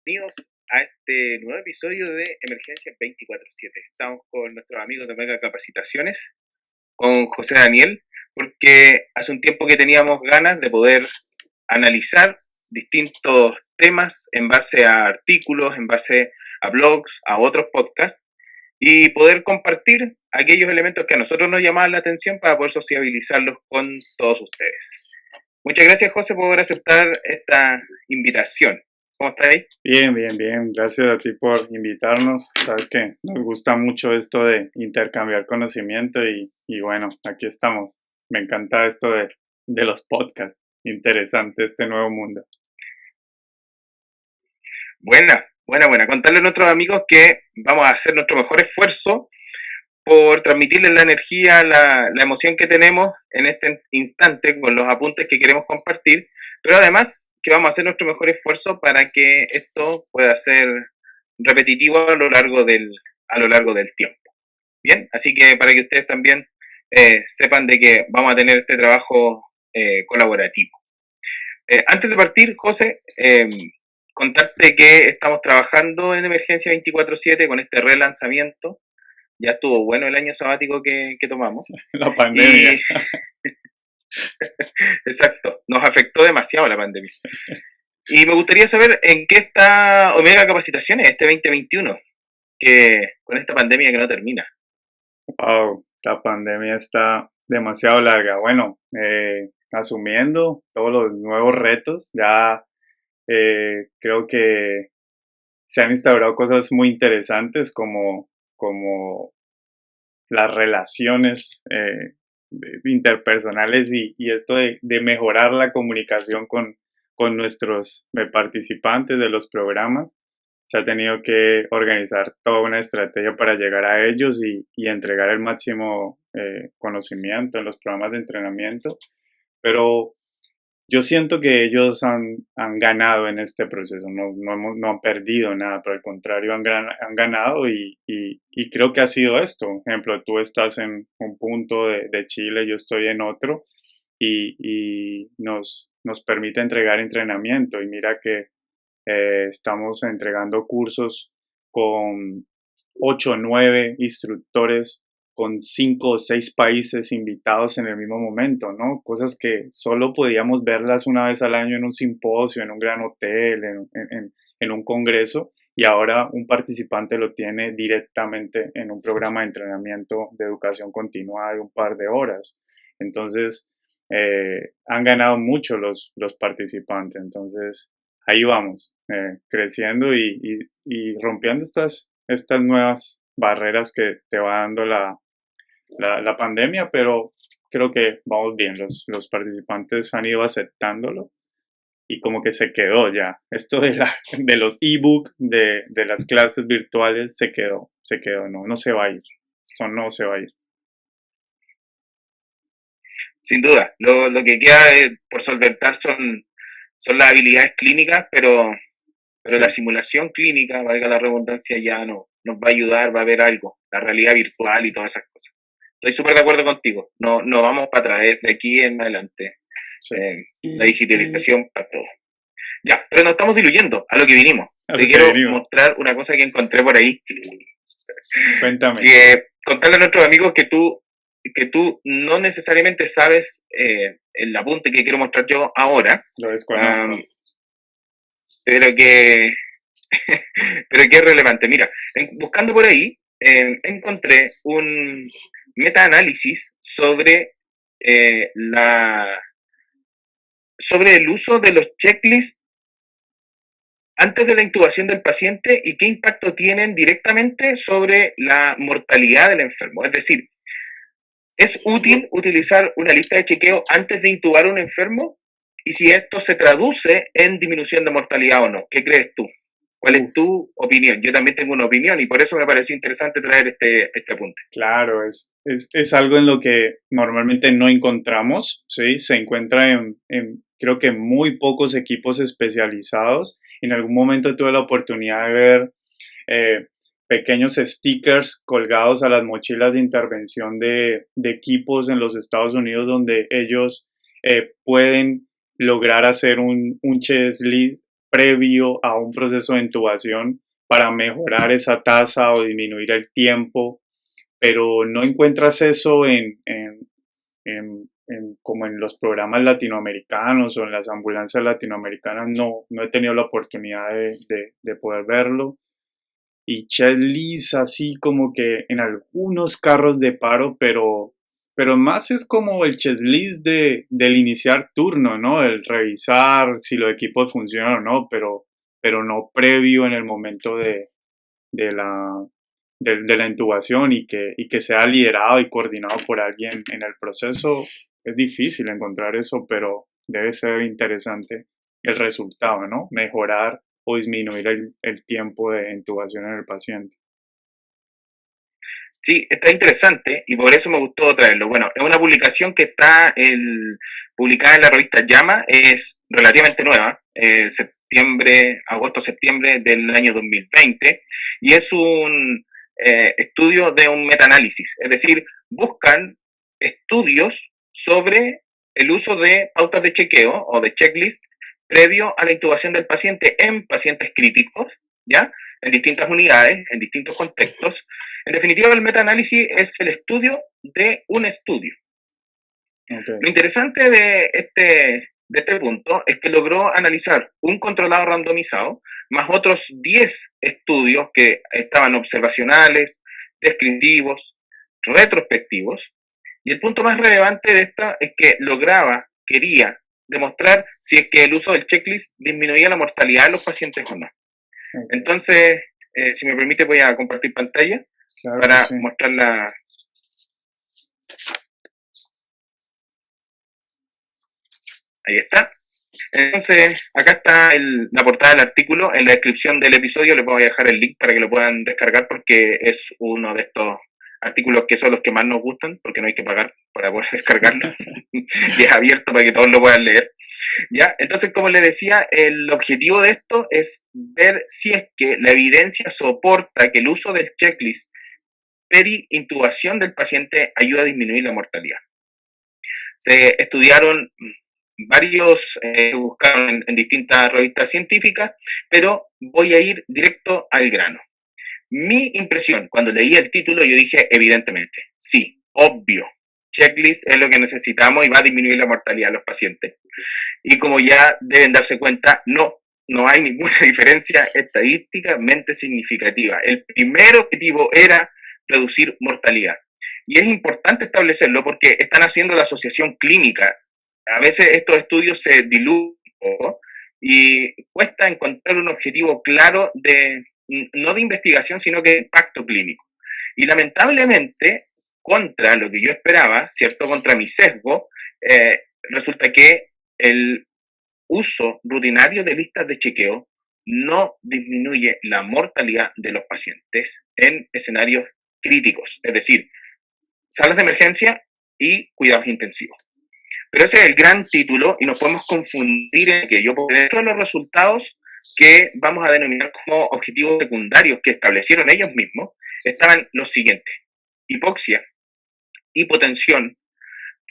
bienvenidos a este nuevo episodio de Emergencia 24/7. Estamos con nuestros amigos de Omega Capacitaciones, con José Daniel, porque hace un tiempo que teníamos ganas de poder analizar distintos temas en base a artículos, en base a blogs, a otros podcasts, y poder compartir aquellos elementos que a nosotros nos llamaban la atención para poder sociabilizarlos con todos ustedes. Muchas gracias, José, por aceptar esta invitación. ¿Cómo estáis? Bien. Gracias a ti por invitarnos. Sabes que nos gusta mucho esto de intercambiar conocimiento y bueno, aquí estamos. Me encanta esto de los podcasts. Interesante este nuevo mundo. Buena. Contarle a nuestros amigos que vamos a hacer nuestro mejor esfuerzo por transmitirles la energía, la emoción que tenemos en este instante con los apuntes que queremos compartir, pero además que vamos a hacer nuestro mejor esfuerzo para que esto pueda ser repetitivo a lo largo del tiempo. Bien, así que para que ustedes también sepan de que vamos a tener este trabajo colaborativo. Antes de partir, José, contarte que estamos trabajando en Emergencia 24/7 con este relanzamiento. Ya estuvo bueno el año sabático que tomamos. La pandemia. Exacto, nos afectó demasiado la pandemia. Y me gustaría saber en qué está Omega Capacitaciones este 2021, que con esta pandemia que no termina. Wow, la pandemia está demasiado larga. Bueno, asumiendo todos los nuevos retos, ya creo que se han instaurado cosas muy interesantes como las relaciones interpersonales y esto de mejorar la comunicación con nuestros participantes de los programas. Se ha tenido que organizar toda una estrategia para llegar a ellos y entregar el máximo conocimiento en los programas de entrenamiento, pero yo siento que ellos han ganado en este proceso, no han perdido nada, por el contrario, han ganado y creo que ha sido esto. Por ejemplo, tú estás en un punto de Chile, yo estoy en otro y nos permite entregar entrenamiento y mira que estamos entregando cursos con 8 o 9 instructores con 5 o 6 países invitados en el mismo momento, ¿no? Cosas que solo podíamos verlas una vez al año en un simposio, en un gran hotel, en un congreso, y ahora un participante lo tiene directamente en un programa de entrenamiento de educación continuada de un par de horas. Entonces, han ganado mucho los participantes, entonces ahí vamos, creciendo y rompiendo estas nuevas barreras que te va dando la pandemia, pero creo que vamos bien, los participantes han ido aceptándolo y como que se quedó ya. Esto de los ebook, de las clases virtuales, se quedó, no se va a ir, esto no se va a ir. Sin duda, lo que queda por solventar son las habilidades clínicas, pero Sí. la simulación clínica, valga la redundancia, ya nos va a ayudar, va a haber algo, la realidad virtual y todas esas cosas. Estoy súper de acuerdo contigo, no vamos para atrás, de aquí en adelante. Sí. La digitalización para todo. Ya, pero nos estamos diluyendo a lo que vinimos. A lo Te que quiero venimos. mostrar una cosa que encontré por ahí. Cuéntame. Que contarle a nuestros amigos que tú no necesariamente sabes el apunte que quiero mostrar yo ahora. Lo desconozco. Pero que es relevante. Mira, buscando por ahí, encontré un metaanálisis sobre sobre el uso de los checklists antes de la intubación del paciente y qué impacto tienen directamente sobre la mortalidad del enfermo. Es decir, ¿es útil utilizar una lista de chequeo antes de intubar a un enfermo? Y si esto se traduce en disminución de mortalidad o no. ¿Qué crees tú? ¿Cuál es tu opinión? Yo también tengo una opinión y por eso me pareció interesante traer este apunte. Claro, es algo en lo que normalmente no encontramos, ¿sí? Se encuentra en creo que muy pocos equipos especializados. En algún momento tuve la oportunidad de ver pequeños stickers colgados a las mochilas de intervención de equipos en los Estados Unidos donde ellos pueden lograr hacer un checklist previo a un proceso de intubación para mejorar esa tasa o disminuir el tiempo, pero no encuentras eso como en los programas latinoamericanos o en las ambulancias latinoamericanas. No he tenido la oportunidad de poder verlo. Y checklist así como que en algunos carros de paro, pero más es como el checklist del iniciar turno, ¿no? El revisar si los equipos funcionan o no, pero no previo en el momento de la, de la intubación y que sea liderado y coordinado por alguien en el proceso. Es difícil encontrar eso, pero debe ser interesante el resultado, ¿no? Mejorar o disminuir el tiempo de intubación en el paciente. Sí, está interesante y por eso me gustó traerlo. Bueno, es una publicación que está publicada en la revista JAMA, es relativamente nueva, agosto-septiembre del año 2020, y es un estudio de un metaanálisis, es decir, buscan estudios sobre el uso de pautas de chequeo o de checklist previo a la intubación del paciente en pacientes críticos, ¿ya? En distintas unidades, en distintos contextos. En definitiva, el metaanálisis es el estudio de un estudio. Okay. Lo interesante de este punto es que logró analizar un controlado randomizado más otros 10 estudios que estaban observacionales, descriptivos, retrospectivos. Y el punto más relevante de esta es que quería demostrar si es que el uso del checklist disminuía la mortalidad de los pacientes o no. Okay. Entonces, si me permite, voy a compartir pantalla para mostrarla. Ahí está. Entonces, acá está la portada del artículo. En la descripción del episodio les voy a dejar el link para que lo puedan descargar porque es uno de estos artículos que son los que más nos gustan porque no hay que pagar para poder descargarlo y es abierto para que todos lo puedan leer. ¿Ya? Entonces, como les decía, el objetivo de esto es ver si es que la evidencia soporta que el uso del checklist peri-intubación del paciente ayuda a disminuir la mortalidad. Se estudiaron varios, buscaron en distintas revistas científicas, pero voy a ir directo al grano. Mi impresión, cuando leí el título, yo dije, evidentemente, sí, obvio, checklist es lo que necesitamos y va a disminuir la mortalidad de los pacientes. Y como ya deben darse cuenta, no hay ninguna diferencia estadísticamente significativa. El primer objetivo era reducir mortalidad. Y es importante establecerlo porque están haciendo la asociación clínica. A veces estos estudios se diluyen y cuesta encontrar un objetivo claro no de investigación, sino que de impacto clínico. Y lamentablemente, contra lo que yo esperaba, ¿cierto? Contra mi sesgo, resulta que el uso rutinario de listas de chequeo no disminuye la mortalidad de los pacientes en escenarios críticos, es decir, salas de emergencia y cuidados intensivos. Pero ese es el gran título y nos podemos confundir en aquello, porque dentro de los resultados que vamos a denominar como objetivos secundarios que establecieron ellos mismos, estaban los siguientes: hipoxia, hipotensión,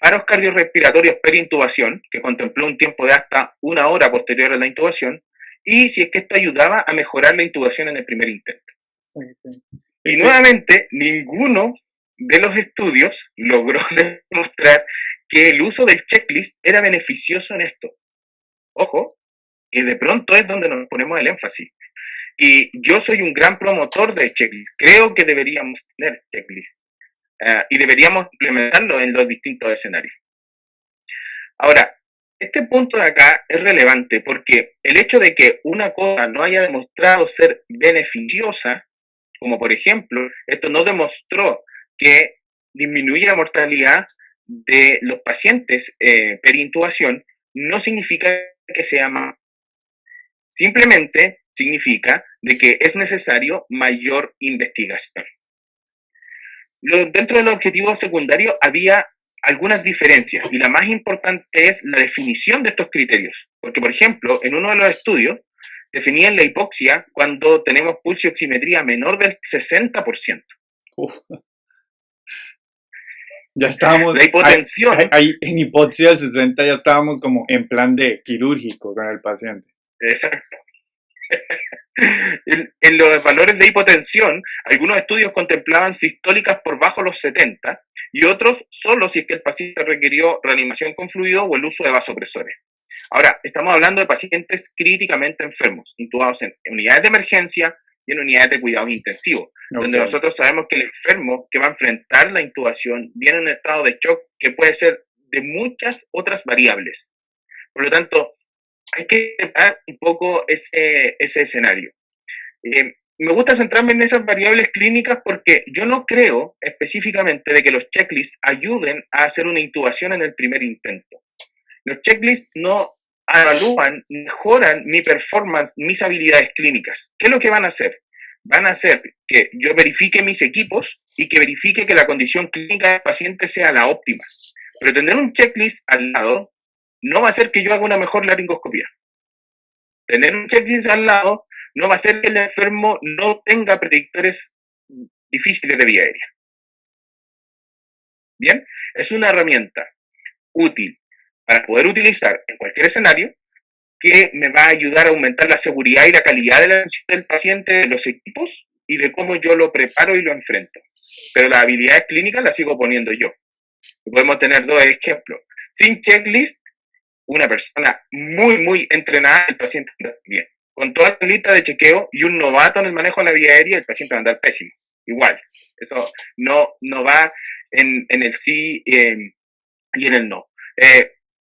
paros cardiorrespiratorios perintubación, que contempló un tiempo de hasta 1 hora posterior a la intubación, y si es que esto ayudaba a mejorar la intubación en el primer intento. Okay. Y nuevamente, ninguno de los estudios logró demostrar que el uso del checklist era beneficioso en esto. Ojo, y de pronto es donde nos ponemos el énfasis. Y yo soy un gran promotor de checklist. Creo que deberíamos tener checklist. Y deberíamos implementarlo en los distintos escenarios. Ahora, este punto de acá es relevante porque el hecho de que una cosa no haya demostrado ser beneficiosa, como por ejemplo, esto no demostró que disminuye la mortalidad de los pacientes perintubación, no significa que sea malo. Simplemente significa de que es necesario mayor investigación. Dentro del objetivo secundario había algunas diferencias y la más importante es la definición de estos criterios. Porque, por ejemplo, en uno de los estudios definían la hipoxia cuando tenemos pulso y oximetría menor del 60%. Ya estábamos. La hipotensión. Ahí en hipoxia del 60 ya estábamos como en plan de quirúrgico con el paciente. Exacto. En los valores de hipotensión, algunos estudios contemplaban sistólicas por bajo los 70 y otros solo si es que el paciente requirió reanimación con fluido o el uso de vasopresores. Ahora, estamos hablando de pacientes críticamente enfermos, intubados en unidades de emergencia y en unidades de cuidados intensivos, donde nosotros sabemos que el enfermo que va a enfrentar la intubación viene en un estado de shock que puede ser de muchas otras variables. Por lo tanto, hay que preparar un poco ese escenario. Me gusta centrarme en esas variables clínicas porque yo no creo específicamente de que los checklists ayuden a hacer una intubación en el primer intento. Los checklists no evalúan, mejoran mi performance, mis habilidades clínicas. ¿Qué es lo que van a hacer? Van a hacer que yo verifique mis equipos y que verifique que la condición clínica del paciente sea la óptima. Pero tener un checklist al lado no va a hacer que yo haga una mejor laringoscopía. Tener un checklist al lado no va a hacer que el enfermo no tenga predictores difíciles de vía aérea. Bien, es una herramienta útil para poder utilizar en cualquier escenario que me va a ayudar a aumentar la seguridad y la calidad de la atención del paciente, de los equipos y de cómo yo lo preparo y lo enfrento. Pero las habilidades clínicas las sigo poniendo yo. Podemos tener dos ejemplos. Sin checklist, una persona muy entrenada, el paciente anda bien. Con toda la lista de chequeo y un novato en el manejo de la vía aérea, el paciente va a andar pésimo. Igual. Eso no va en el sí y en el no.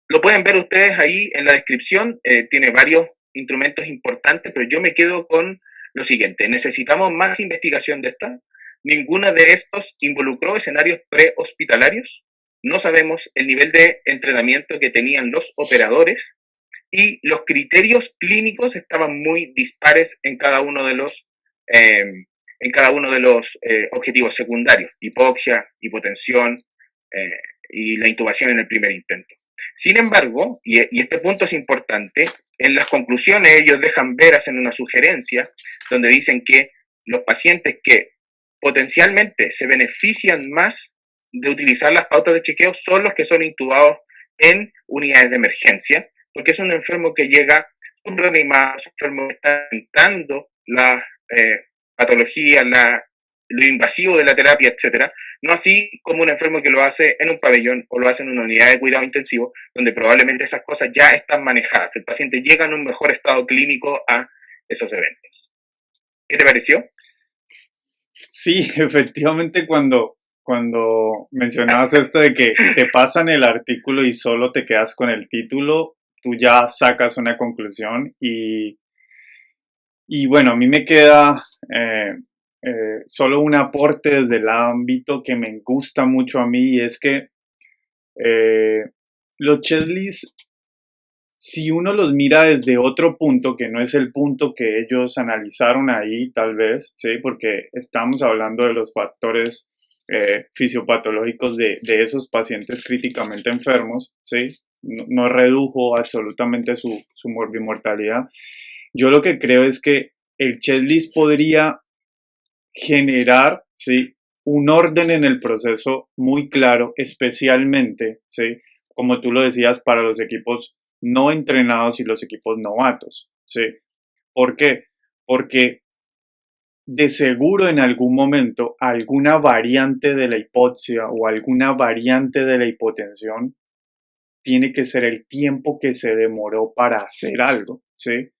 Lo pueden ver ustedes ahí en la descripción. Tiene varios instrumentos importantes, pero yo me quedo con lo siguiente. Necesitamos más investigación de esta. Ninguna de estos involucró escenarios prehospitalarios. No sabemos el nivel de entrenamiento que tenían los operadores y los criterios clínicos estaban muy dispares en cada uno de los objetivos secundarios: hipoxia, hipotensión y la intubación en el primer intento. Sin embargo, y este punto es importante, en las conclusiones ellos dejan ver, hacen una sugerencia donde dicen que los pacientes que potencialmente se benefician más de utilizar las pautas de chequeo son los que son intubados en unidades de emergencia, porque es un enfermo que llega subreanimado, es un enfermo que está enfrentando las patologías, lo invasivo de la terapia, etcétera, no así como un enfermo que lo hace en un pabellón o lo hace en una unidad de cuidado intensivo, donde probablemente esas cosas ya están manejadas. El paciente llega en un mejor estado clínico a esos eventos. ¿Qué te pareció? Sí, efectivamente, cuando mencionabas esto de que te pasan el artículo y solo te quedas con el título, tú ya sacas una conclusión y bueno, a mí me queda solo un aporte desde el ámbito que me gusta mucho a mí, y es que los checklists, si uno los mira desde otro punto, que no es el punto que ellos analizaron ahí, tal vez, ¿sí? Porque estamos hablando de los factores fisiopatológicos de esos pacientes críticamente enfermos, ¿sí? No redujo absolutamente su morbimortalidad. Yo lo que creo es que el checklist podría generar, ¿sí?, un orden en el proceso muy claro, especialmente, ¿sí?, como tú lo decías, para los equipos no entrenados y los equipos novatos, ¿sí? ¿Por qué? Porque de seguro en algún momento alguna variante de la hipoxia o alguna variante de la hipotensión tiene que ser el tiempo que se demoró para hacer algo, ¿sí?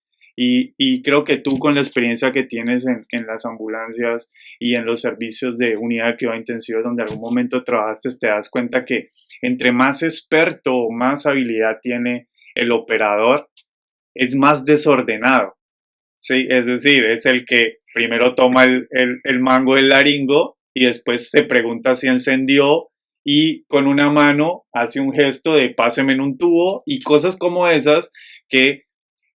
Y creo que tú, con la experiencia que tienes en las ambulancias y en los servicios de unidad de cuidado intensivo donde algún momento trabajaste, te das cuenta que entre más experto o más habilidad tiene el operador, es más desordenado, ¿sí? Es decir, es el que primero toma el mango del laringo y después se pregunta si encendió, y con una mano hace un gesto de páseme en un tubo y cosas como esas que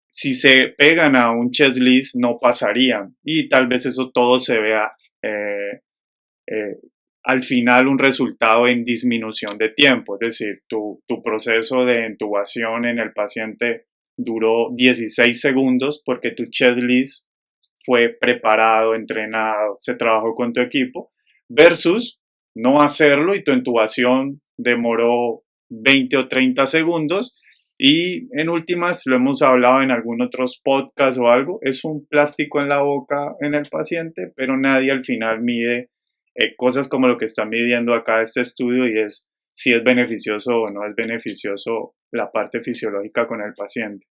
si se pegan a un checklist no pasarían, y tal vez eso todo se vea al final un resultado en disminución de tiempo. Es decir, tu proceso de intubación en el paciente duró 16 segundos porque tu checklist fue preparado, entrenado, se trabajó con tu equipo, versus no hacerlo y tu intubación demoró 20 o 30 segundos Y en últimas, lo hemos hablado en algún otros podcast o algo, es un plástico en la boca en el paciente, pero nadie al final mide cosas como lo que está midiendo acá este estudio y es si es beneficioso o no es beneficioso la parte fisiológica con el paciente.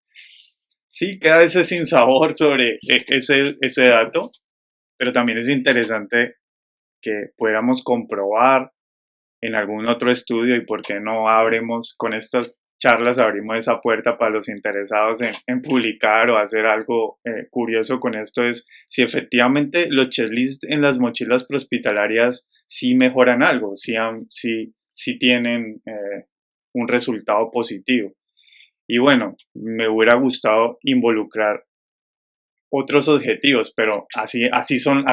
Sí, queda ese sinsabor sobre ese dato, pero también es interesante que podamos comprobar en algún otro estudio y por qué no abrimos con estas charlas, abrimos esa puerta para los interesados en publicar o hacer algo curioso con esto, es si efectivamente los checklists en las mochilas prehospitalarias sí mejoran algo, sí tienen un resultado positivo. Y bueno, me hubiera gustado involucrar otros objetivos, pero así son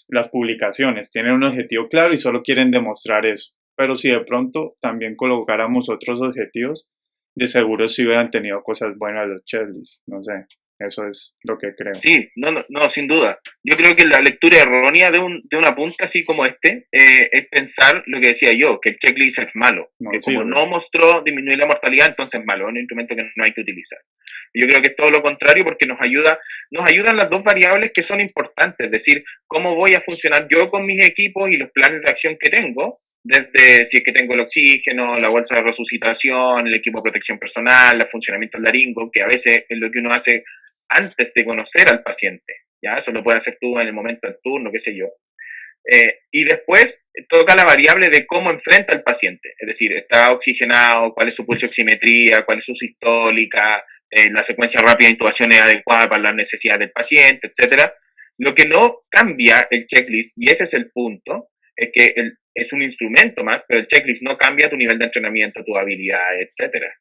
las publicaciones. Tienen un objetivo claro y solo quieren demostrar eso. Pero si de pronto también colocáramos otros objetivos, de seguro sí hubieran tenido cosas buenas los checklists. No sé, eso es lo que creo. Sí, no, sin duda. Yo creo que la lectura errónea de un apunte así como este es pensar lo que decía yo, que el checklist es malo. No que sirve. como no mostró disminuir la mortalidad, entonces es malo, es un instrumento que no hay que utilizar. Yo creo que es todo lo contrario porque nos ayudan las dos variables que son importantes, es decir, cómo voy a funcionar yo con mis equipos y los planes de acción que tengo, desde si es que tengo el oxígeno, la bolsa de resucitación, el equipo de protección personal, el funcionamiento del laringo, que a veces es lo que uno hace antes de conocer al paciente. ¿Ya? Eso lo puedes hacer tú en el momento del turno, qué sé yo. Y después toca la variable de cómo enfrenta al paciente. Es decir, está oxigenado, cuál es su pulsioximetría, cuál es su sistólica, la secuencia rápida de intubación es adecuada para las necesidades del paciente, etcétera. Lo que no cambia el checklist, y ese es el punto, es que es un instrumento más, pero el checklist no cambia tu nivel de entrenamiento, tu habilidad, etcétera.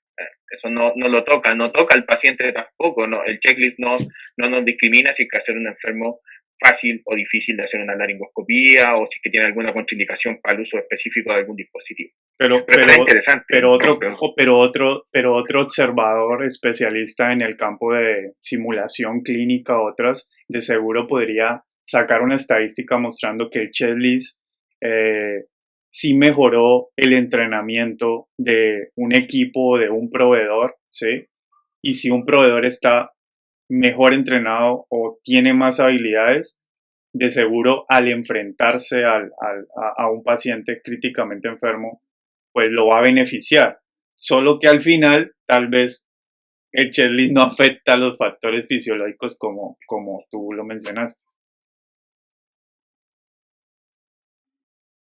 Eso no lo toca, no toca al paciente tampoco, no, el checklist no nos discrimina si hay que hacer un enfermo fácil o difícil de hacer una laringoscopía o si es que tiene alguna contraindicación para el uso específico de algún dispositivo. Pero es interesante. Pero otro observador especialista en el campo de simulación clínica, otras, de seguro podría sacar una estadística mostrando que el checklist sí mejoró el entrenamiento de un equipo, de un proveedor, ¿sí? Y si un proveedor está mejor entrenado o tiene más habilidades, de seguro al enfrentarse a un paciente críticamente enfermo, pues lo va a beneficiar. Solo que al final, tal vez el checklist no afecta a los factores fisiológicos como tú lo mencionaste.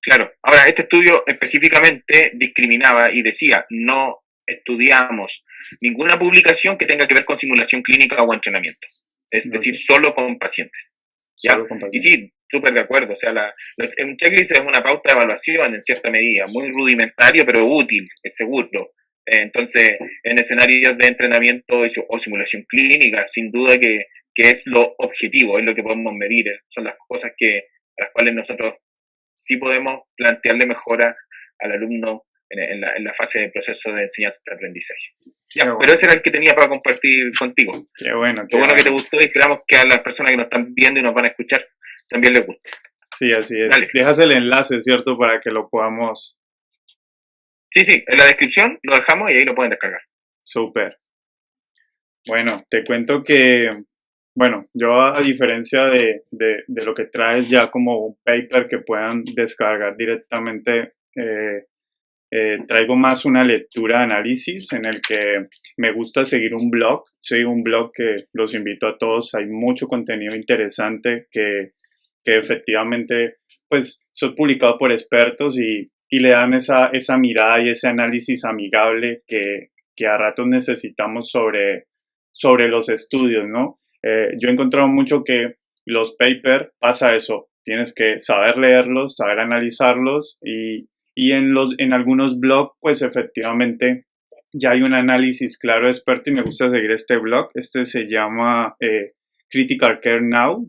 Claro. Ahora, este estudio específicamente discriminaba y decía, no estudiamos ninguna publicación que tenga que ver con simulación clínica o entrenamiento. Es decir, solo con pacientes. ¿Ya? Y sí, súper de acuerdo. O sea, un checklist es una pauta de evaluación en cierta medida, muy rudimentario, pero útil, es seguro. Entonces, en escenarios de entrenamiento o simulación clínica, sin duda que es lo objetivo, es lo que podemos medir, son las cosas a las cuales nosotros sí podemos plantearle mejora al alumno en la fase de proceso de enseñanza-aprendizaje. Ya, bueno. Pero ese era el que tenía para compartir contigo. Qué bueno. Qué bueno que te gustó y esperamos que a las personas que nos están viendo y nos van a escuchar también les guste. Sí, así es. Dale. Dejas el enlace, ¿cierto? Para que lo podamos... Sí, en la descripción lo dejamos y ahí lo pueden descargar. Súper. Bueno, te cuento que, bueno, yo a diferencia de lo que traes ya como un paper que puedan descargar directamente, traigo más una lectura de análisis en el que me gusta seguir un blog, sí, un blog que los invito a todos, hay mucho contenido interesante que efectivamente pues son publicados por expertos y le dan esa mirada y ese análisis amigable que a ratos necesitamos sobre los estudios, ¿no? Yo he encontrado mucho que los papers pasa eso, tienes que saber leerlos, saber analizarlos y en algunos blogs pues efectivamente ya hay un análisis claro de experto y me gusta seguir este blog, este se llama Critical Care Now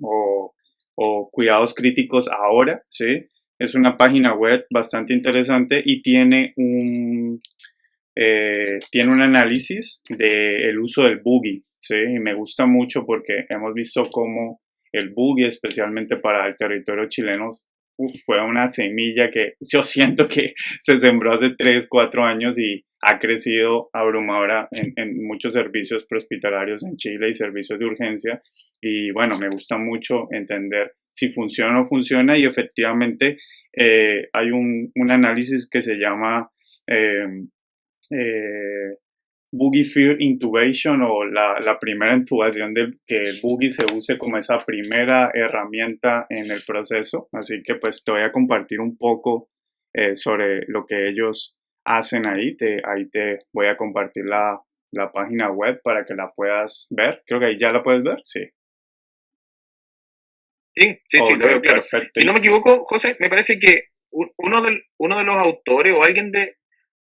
o Cuidados Críticos Ahora, ¿sí? Es una página web bastante interesante y tiene un análisis del uso del buggy, ¿sí? Y me gusta mucho porque hemos visto cómo el buggy, especialmente para el territorio chileno, fue una semilla que yo siento que se sembró hace 3, 4 años y ha crecido abrumadora en muchos servicios prehospitalarios en Chile y servicios de urgencia. Y bueno, me gusta mucho entender si funciona o no funciona, y efectivamente hay un análisis que se llama Boogie Fear Intubation, o la primera intubación, de que el Boogie se use como esa primera herramienta en el proceso. Así que pues te voy a compartir un poco sobre lo que ellos hacen ahí. Ahí te voy a compartir la página web para que la puedas ver. Creo que ahí ya la puedes ver, sí. Sí, Ok, lo veo claro. perfecto. Si no me equivoco, José, me parece que uno de los autores o alguien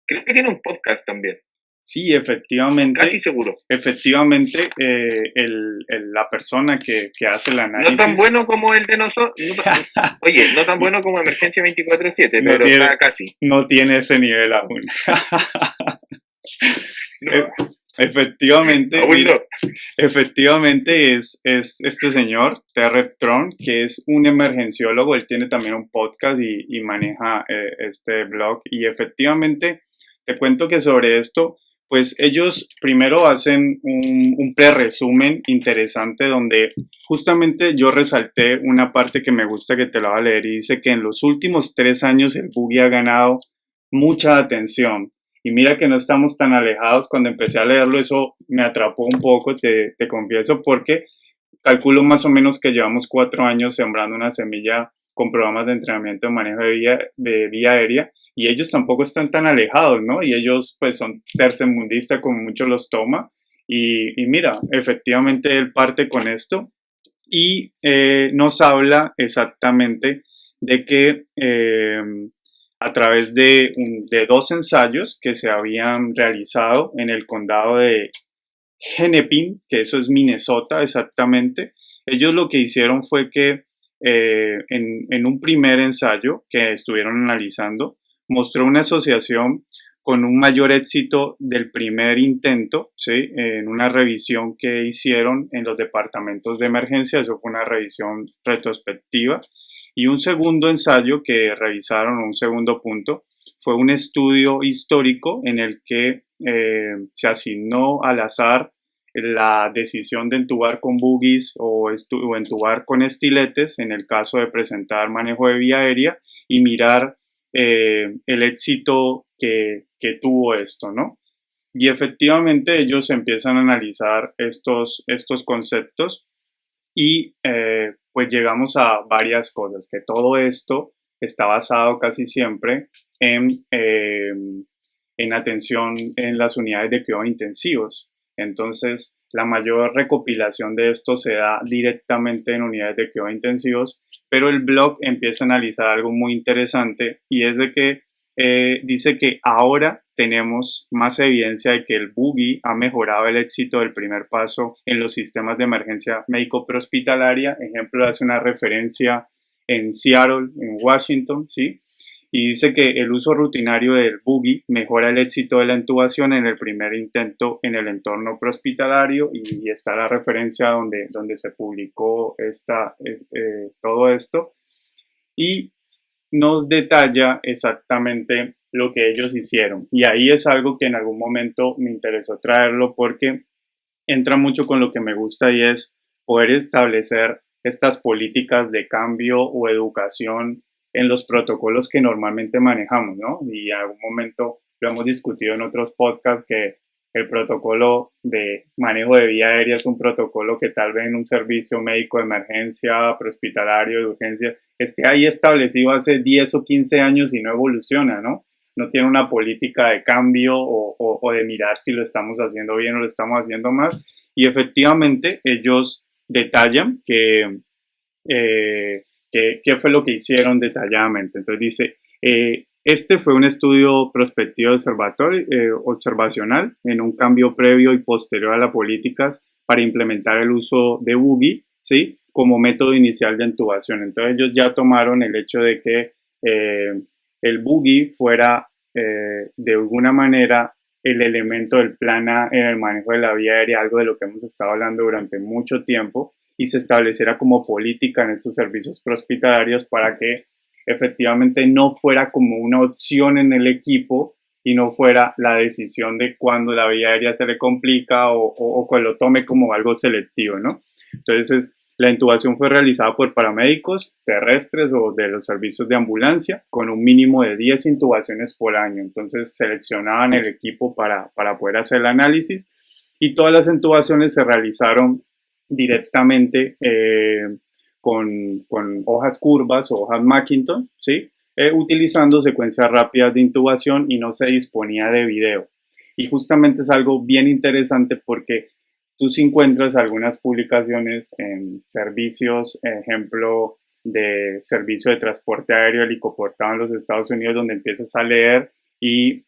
creo que tiene un podcast también, Sí, efectivamente. casi seguro. Efectivamente, la persona que hace el análisis. No tan bueno como el de nosotros. Oye, no tan bueno como Emergencia 24/7, No pero tiene- está casi. No tiene ese nivel aún. No, Efectivamente, aún mira, no. efectivamente es este señor, Terry Tron, que es un emergenciólogo. Él tiene también un podcast y maneja este blog. Y efectivamente, te cuento que sobre esto, pues ellos primero hacen un pre-resumen interesante, donde justamente yo resalté una parte que me gusta, que te la voy a leer, y dice que en los últimos 3 años el boogie ha ganado mucha atención. Y mira que no estamos tan alejados. Cuando empecé a leerlo, eso me atrapó un poco, te confieso, porque calculo más o menos que llevamos 4 años sembrando una semilla con programas de entrenamiento de manejo de vía aérea, y ellos tampoco están tan alejados, ¿no? Y ellos pues son tercermundistas, como muchos los toma, y mira, efectivamente él parte con esto y nos habla exactamente de que a través de 2 ensayos que se habían realizado en el condado de Hennepin, que eso es Minnesota exactamente, ellos lo que hicieron fue que en un primer ensayo que estuvieron analizando, mostró una asociación con un mayor éxito del primer intento, ¿sí? En una revisión que hicieron en los departamentos de emergencia. Eso fue una revisión retrospectiva. Y un segundo ensayo que revisaron, un segundo punto, fue un estudio histórico en el que se asignó al azar la decisión de entubar con boogies o entubar con estiletes en el caso de presentar manejo de vía aérea, y mirar el éxito que tuvo esto, ¿no? Y efectivamente ellos empiezan a analizar estos conceptos, y pues llegamos a varias cosas, que todo esto está basado casi siempre en atención en las unidades de cuidados intensivos. Entonces, la mayor recopilación de esto se da directamente en unidades de cuidados intensivos, pero el blog empieza a analizar algo muy interesante, y es de que dice que ahora tenemos más evidencia de que el boogie ha mejorado el éxito del primer paso en los sistemas de emergencia médico prehospitalaria. Ejemplo, hace una referencia en Seattle, en Washington, ¿sí? Y dice que el uso rutinario del boogie mejora el éxito de la intubación en el primer intento en el entorno prehospitalario, y está la referencia donde se publicó todo esto, y nos detalla exactamente lo que ellos hicieron. Y ahí es algo que en algún momento me interesó traerlo, porque entra mucho con lo que me gusta, y es poder establecer estas políticas de cambio o educación en los protocolos que normalmente manejamos, ¿no? Y en algún momento lo hemos discutido en otros podcasts, que el protocolo de manejo de vía aérea es un protocolo que tal vez en un servicio médico de emergencia, prehospitalario, de urgencia, esté ahí establecido hace 10 o 15 años y no evoluciona, ¿no? No tiene una política de cambio o de mirar si lo estamos haciendo bien o lo estamos haciendo mal. Y efectivamente ellos detallan qué fue lo que hicieron detalladamente. Entonces dice, este fue un estudio prospectivo observacional en un cambio previo y posterior a las políticas para implementar el uso de boogie, ¿sí? Como método inicial de intubación. Entonces ellos ya tomaron el hecho de que el boogie fuera de alguna manera el elemento del plan A en el manejo de la vía aérea, algo de lo que hemos estado hablando durante mucho tiempo, y se estableciera como política en estos servicios prehospitalarios, para que efectivamente no fuera como una opción en el equipo y no fuera la decisión de cuando la vía aérea se le complica o que lo tome como algo selectivo, ¿no? Entonces, la intubación fue realizada por paramédicos terrestres o de los servicios de ambulancia con un mínimo de 10 intubaciones por año. Entonces, seleccionaban el equipo para poder hacer el análisis y todas las intubaciones se realizaron directamente con hojas curvas o hojas Macintosh, ¿sí? Utilizando secuencias rápidas de intubación y no se disponía de video. Y justamente es algo bien interesante porque tú si encuentras algunas publicaciones en servicios, ejemplo, de servicio de transporte aéreo helicoportado en los Estados Unidos, donde empiezas a leer y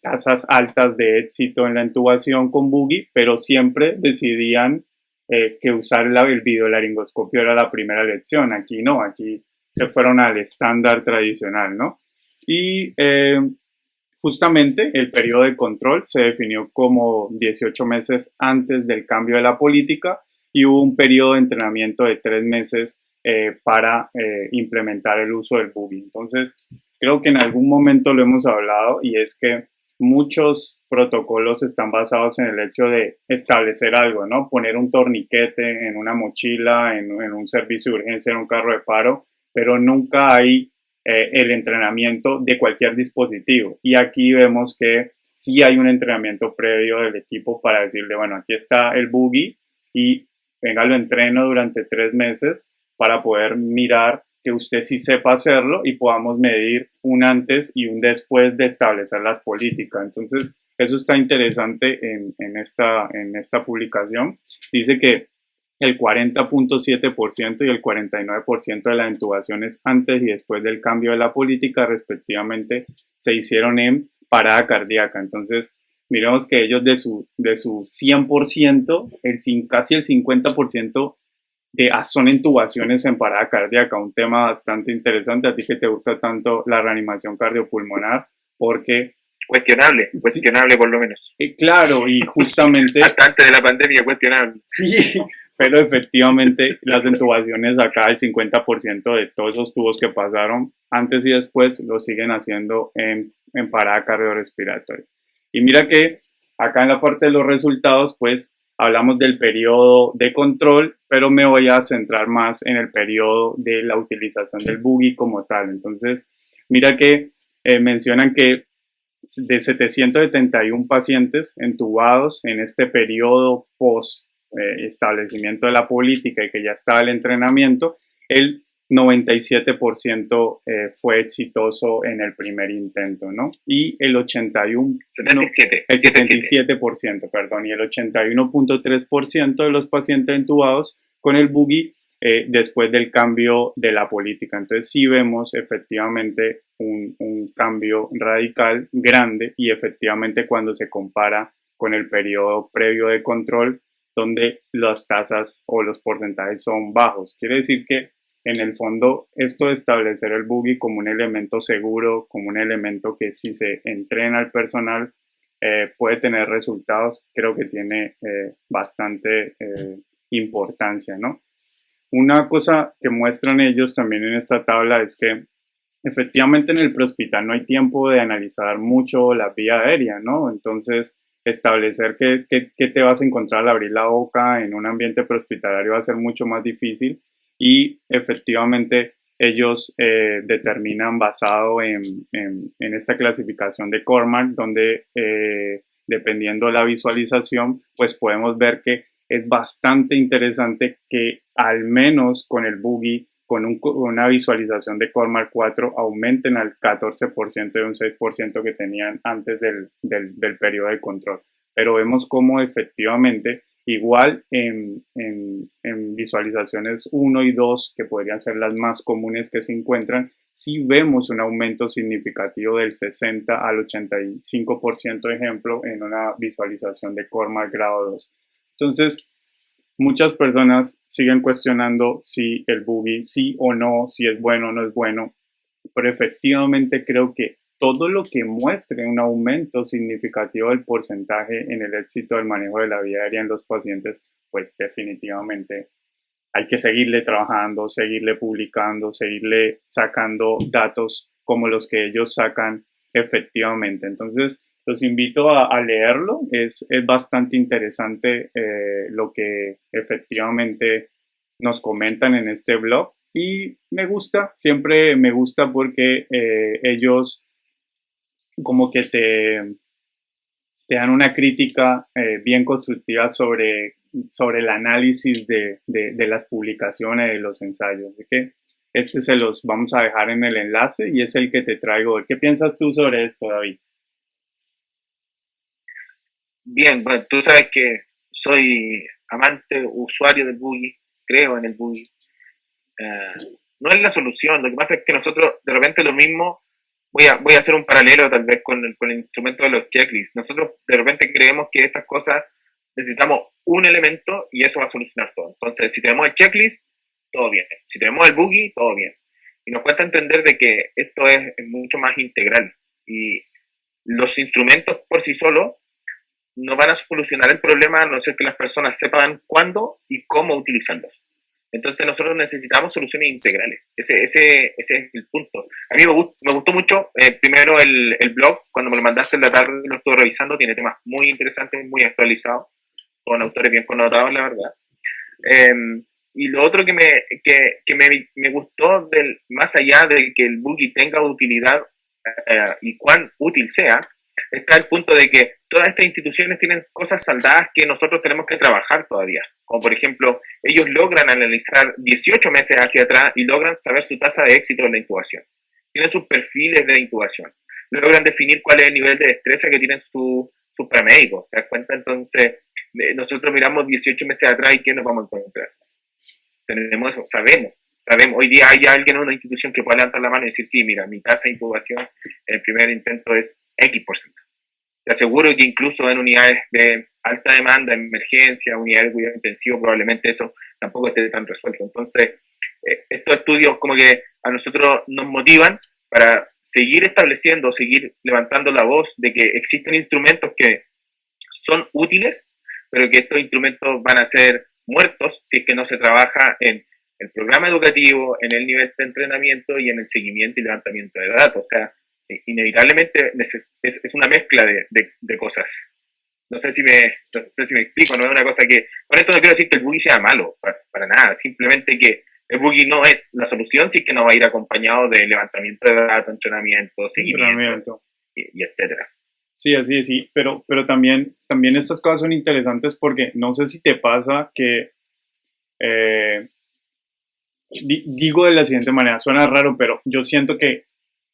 tasas altas de éxito en la intubación con buggy, pero siempre decidían que usar el videolaringoscopio era la primera elección. Aquí no, aquí se fueron al estándar tradicional, ¿no? Y justamente el periodo de control se definió como 18 meses antes del cambio de la política y hubo un periodo de entrenamiento de 3 meses para implementar el uso del buggy. Entonces, creo que en algún momento lo hemos hablado y es que muchos protocolos están basados en el hecho de establecer algo, ¿no? Poner un torniquete en una mochila, en un servicio de urgencia, en un carro de paro, pero nunca hay el entrenamiento de cualquier dispositivo. Y aquí vemos que sí hay un entrenamiento previo del equipo para decirle, bueno, aquí está el buggy y venga, lo entreno durante 3 meses para poder mirar que usted sí sepa hacerlo y podamos medir un antes y un después de establecer las políticas. Entonces, eso está interesante en esta publicación. Dice que el 40.7% y el 49% de las intubaciones antes y después del cambio de la política, respectivamente, se hicieron en parada cardíaca. Entonces, miremos que ellos de su 100%, casi el 50% son intubaciones en parada cardíaca, un tema bastante interesante a ti que te gusta tanto la reanimación cardiopulmonar, porque cuestionable por lo menos. Claro, y justamente hasta antes de la pandemia, cuestionable. Sí, pero efectivamente las intubaciones acá, el 50% de todos esos tubos que pasaron antes y después lo siguen haciendo en parada cardiorrespiratoria. Y mira que acá en la parte de los resultados, pues hablamos del periodo de control, pero me voy a centrar más en el periodo de la utilización del buggy como tal. Entonces, mira que mencionan que de 771 pacientes entubados en este periodo post establecimiento de la política y que ya estaba el entrenamiento, el 97% fue exitoso en el primer intento, ¿no? Y el 77%, perdón, y el 81.3% de los pacientes entubados con el buggy después del cambio de la política. Entonces sí vemos efectivamente un cambio radical grande y efectivamente cuando se compara con el periodo previo de control donde las tasas o los porcentajes son bajos. Quiere decir que en el fondo esto de establecer el buggy como un elemento seguro, como un elemento que si se entrena al personal puede tener resultados, creo que tiene bastante importancia, ¿no? Una cosa que muestran ellos también en esta tabla es que efectivamente en el prehospital no hay tiempo de analizar mucho la vía aérea, ¿no? Entonces, establecer qué te vas a encontrar al abrir la boca en un ambiente prehospitalario va a ser mucho más difícil y efectivamente ellos determinan basado en esta clasificación de Cormack, donde dependiendo de la visualización, pues podemos ver que es bastante interesante que al menos con el buggy, con una visualización de Cormack 4, aumenten al 14% de un 6% que tenían antes del periodo de control. Pero vemos cómo efectivamente, igual en visualizaciones 1 y 2, que podrían ser las más comunes que se encuentran, sí vemos un aumento significativo del 60 al 85%, ejemplo, en una visualización de Cormack grado 2. Entonces, muchas personas siguen cuestionando si el buggy sí o no, si es bueno o no es bueno, pero efectivamente creo que todo lo que muestre un aumento significativo del porcentaje en el éxito del manejo de la vía aérea en los pacientes, pues definitivamente hay que seguirle trabajando, seguirle publicando, seguirle sacando datos como los que ellos sacan efectivamente. Entonces, los invito a leerlo. Es bastante interesante lo que efectivamente nos comentan en este blog. Y me gusta, siempre me gusta porque ellos como que te dan una crítica bien constructiva sobre el análisis de las publicaciones, de los ensayos. Así que este se los vamos a dejar en el enlace y es el que te traigo. ¿Qué piensas tú sobre esto, David? Bien, bueno, tú sabes que soy amante, usuario del boogie, creo en el boogie. Eh, no es la solución, lo que pasa es que nosotros de repente lo mismo, voy a hacer un paralelo tal vez con el instrumento de los checklists. Nosotros de repente creemos que estas cosas necesitamos un elemento y eso va a solucionar todo. Entonces, si tenemos el checklist, todo bien. Si tenemos el boogie, todo bien. Y nos cuesta entender de que esto es mucho más integral. Y los instrumentos por sí solos no van a solucionar el problema a no ser que las personas sepan cuándo y cómo utilizarlos. Entonces nosotros necesitamos soluciones integrales. Ese es el punto. A mí me gustó mucho, primero el blog, cuando me lo mandaste en la tarde, lo estuve revisando, tiene temas muy interesantes, muy actualizados, con autores bien connotados, la verdad. Eh, y lo otro que me gustó, más allá de que el boogie tenga utilidad y cuán útil sea, está el punto de que todas estas instituciones tienen cosas saldadas que nosotros tenemos que trabajar todavía. Como por ejemplo, ellos logran analizar 18 meses hacia atrás y logran saber su tasa de éxito en la incubación. Tienen sus perfiles de incubación. Logran definir cuál es el nivel de destreza que tienen sus paramédicos. ¿Te das cuenta? Entonces, nosotros miramos 18 meses atrás y ¿qué nos vamos a encontrar? Tenemos eso, sabemos. Hoy día hay alguien en una institución que puede levantar la mano y decir, sí, mira, mi tasa de incubación en el primer intento es X%. Te aseguro que incluso en unidades de alta demanda, emergencia, unidades de cuidado intensivo, probablemente eso tampoco esté tan resuelto. Entonces, estos estudios como que a nosotros nos motivan para seguir estableciendo, seguir levantando la voz de que existen instrumentos que son útiles, pero que estos instrumentos van a ser muertos si es que no se trabaja en el programa educativo, en el nivel de entrenamiento y en el seguimiento y levantamiento de datos. O sea, inevitablemente es una mezcla de cosas. No sé si me explico, no es una cosa que... Con esto no quiero decir que el boogie sea malo, para nada, simplemente que el boogie no es la solución si es que no va a ir acompañado de levantamiento de datos, entrenamiento, seguimiento, y etcétera. Sí, así es, sí, pero también estas cosas son interesantes porque no sé si te pasa que, eh, digo de la siguiente manera, suena raro, pero yo siento que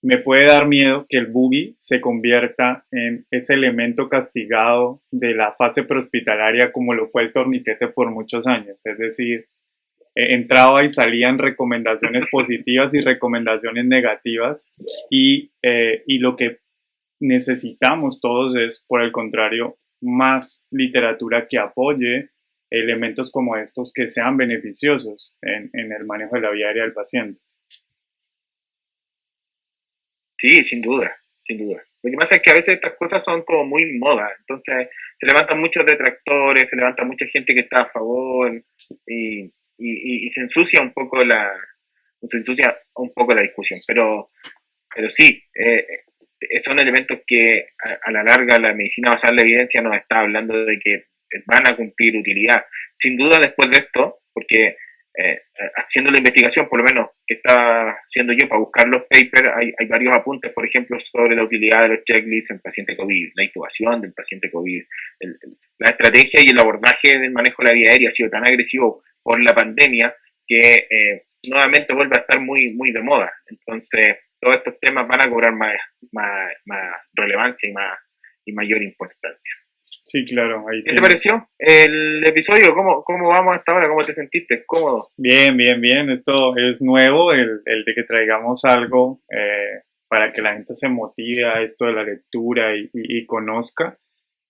me puede dar miedo que el boogie se convierta en ese elemento castigado de la fase prehospitalaria como lo fue el torniquete por muchos años. Es decir, entraba y salían recomendaciones positivas y recomendaciones negativas y lo que necesitamos todos es, por el contrario, más literatura que apoye elementos como estos que sean beneficiosos en el manejo de la vida aérea del paciente. Sí, sin duda, sin duda. Lo que pasa es que a veces estas cosas son como muy moda, entonces se levantan muchos detractores, se levanta mucha gente que está a favor y se ensucia un poco la discusión. Pero sí, son elementos que a la larga la medicina basada en la evidencia nos está hablando de que van a cumplir utilidad. Sin duda después de esto, porque haciendo la investigación, por lo menos que estaba haciendo yo para buscar los papers, hay varios apuntes, por ejemplo, sobre la utilidad de los checklists en paciente COVID, la intubación del paciente COVID, la estrategia y el abordaje del manejo de la vía aérea ha sido tan agresivo por la pandemia que nuevamente vuelve a estar muy, muy de moda. Entonces, todos estos temas van a cobrar más relevancia y mayor importancia. Sí, claro. ¿Qué te pareció el episodio? ¿Cómo vamos hasta ahora? ¿Cómo te sentiste? ¿Cómodo? Bien, bien, bien. Esto es nuevo, el de que traigamos algo para que la gente se motive a esto de la lectura y conozca.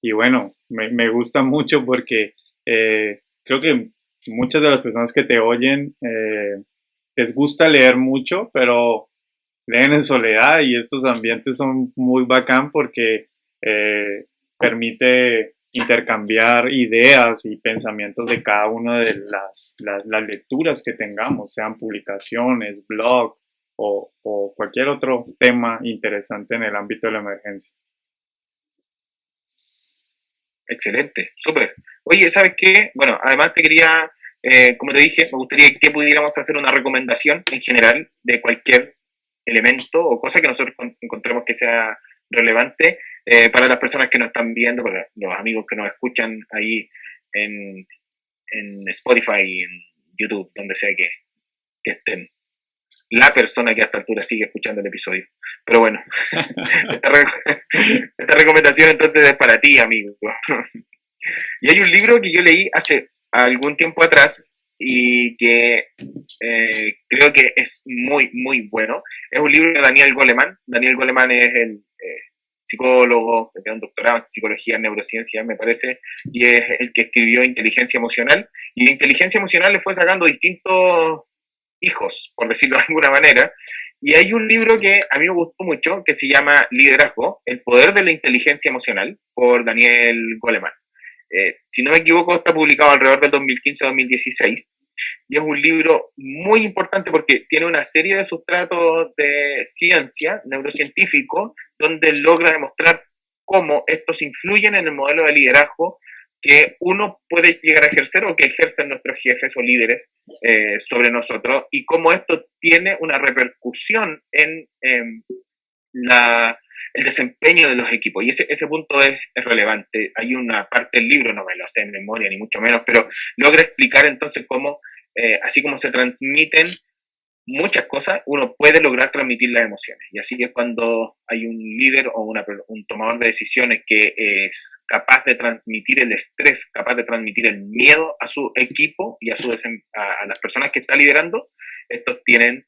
Y bueno, me gusta mucho porque creo que muchas de las personas que te oyen les gusta leer mucho, pero leen en soledad y estos ambientes son muy bacán porque permite intercambiar ideas y pensamientos de cada una de las lecturas que tengamos, sean publicaciones, blog, o cualquier otro tema interesante en el ámbito de la emergencia. Excelente, súper. Oye, ¿sabes qué? Bueno, además te quería, como te dije, me gustaría que pudiéramos hacer una recomendación en general de cualquier elemento o cosa que nosotros encontremos que sea relevante para las personas que nos están viendo, para los amigos que nos escuchan ahí en, en Spotify, en YouTube, donde sea que estén. La persona que a esta altura sigue escuchando el episodio. Pero bueno, esta recomendación entonces es para ti, amigo. Y hay un libro que yo leí hace algún tiempo atrás y que creo que es muy, muy bueno. Es un libro de Daniel Goleman. Daniel Goleman es el psicólogo, que tiene un doctorado en psicología, en neurociencia, me parece, y es el que escribió Inteligencia Emocional. Y de Inteligencia Emocional le fue sacando distintos hijos, por decirlo de alguna manera. Y hay un libro que a mí me gustó mucho, que se llama Liderazgo, el poder de la inteligencia emocional, por Daniel Goleman. Si no me equivoco, está publicado alrededor del 2015-2016 y es un libro muy importante porque tiene una serie de sustratos de ciencia, neurocientífico, donde logra demostrar cómo estos influyen en el modelo de liderazgo que uno puede llegar a ejercer o que ejercen nuestros jefes o líderes sobre nosotros y cómo esto tiene una repercusión en el desempeño de los equipos. Y ese punto es relevante. Hay una parte del libro, no me lo sé en memoria ni mucho menos, pero logra explicar entonces cómo, así como se transmiten muchas cosas, uno puede lograr transmitir las emociones. Y así es cuando hay un líder o un tomador de decisiones que es capaz de transmitir el estrés, capaz de transmitir el miedo a su equipo y a las personas que está liderando. Estos tienen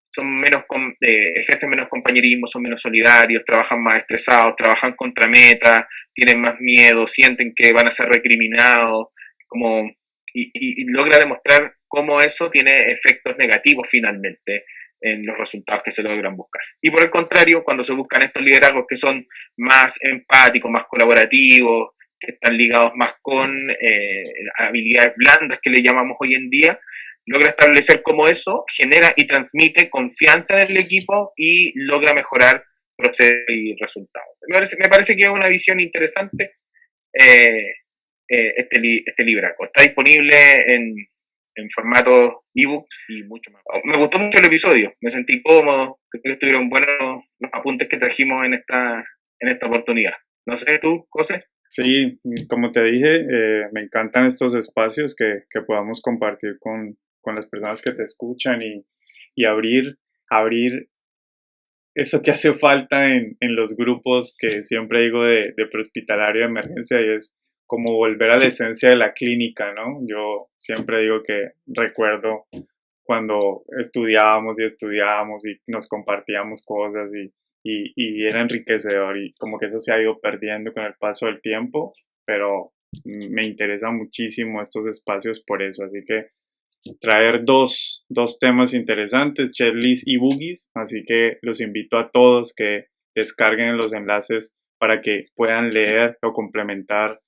son menos ejercen menos compañerismo, son menos solidarios, trabajan más estresados, trabajan contra metas, tienen más miedo, sienten que van a ser recriminados, como, y logra demostrar cómo eso tiene efectos negativos finalmente en los resultados que se logran buscar. Y por el contrario, cuando se buscan estos liderazgos que son más empáticos, más colaborativos, que están ligados más con habilidades blandas que le llamamos hoy en día, logra establecer cómo eso genera y transmite confianza en el equipo y logra mejorar procesos y resultados. Me parece que es una visión interesante este libraco. Está disponible en formato ebook y mucho más. Me gustó mucho el episodio, me sentí cómodo, creo que estuvieron buenos los apuntes que trajimos en esta oportunidad. No sé tú, José. Sí, como te dije, me encantan estos espacios que podamos compartir con las personas que te escuchan y abrir eso que hace falta en los grupos que siempre digo de prehospitalario de emergencia y es como volver a la esencia de la clínica, ¿no? Yo siempre digo que recuerdo cuando estudiábamos y nos compartíamos cosas y era enriquecedor y como que eso se ha ido perdiendo con el paso del tiempo, pero me interesa muchísimo estos espacios por eso, así que traer dos temas interesantes, Chetlist y Boogies, así que los invito a todos que descarguen los enlaces para que puedan leer o complementar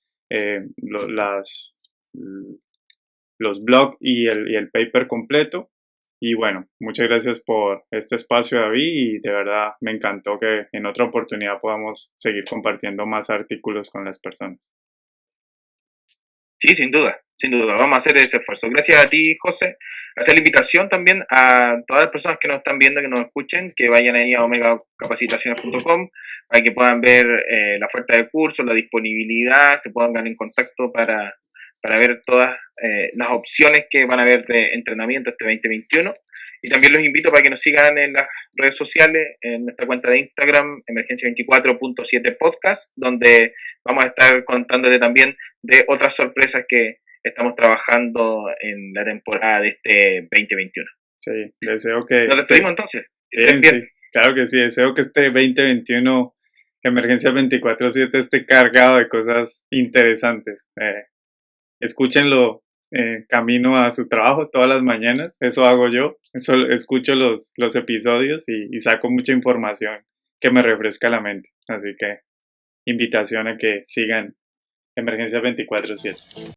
los blogs y el paper completo. Y bueno, muchas gracias por este espacio, David, y de verdad me encantó que en otra oportunidad podamos seguir compartiendo más artículos con las personas. Sí, sin duda, sin duda. Vamos a hacer ese esfuerzo. Gracias a ti, José. Hacer la invitación también a todas las personas que nos están viendo, que nos escuchen, que vayan ahí a omegacapacitaciones.com para que puedan ver la oferta de cursos, la disponibilidad, se pongan en contacto para ver todas las opciones que van a haber de entrenamiento este 2021. Y también los invito para que nos sigan en las redes sociales, en nuestra cuenta de Instagram, emergencia24.7 podcast, donde vamos a estar contándote también de otras sorpresas que estamos trabajando en la temporada de este 2021. Sí, deseo que... Nos despedimos entonces. Bien. Sí, claro que sí, deseo que este 2021 Emergencia 24/7 esté cargado de cosas interesantes. Escúchenlo camino a su trabajo todas las mañanas, eso hago yo, escucho los episodios y saco mucha información que me refresca la mente, así que invitación a que sigan Emergencia 24/7.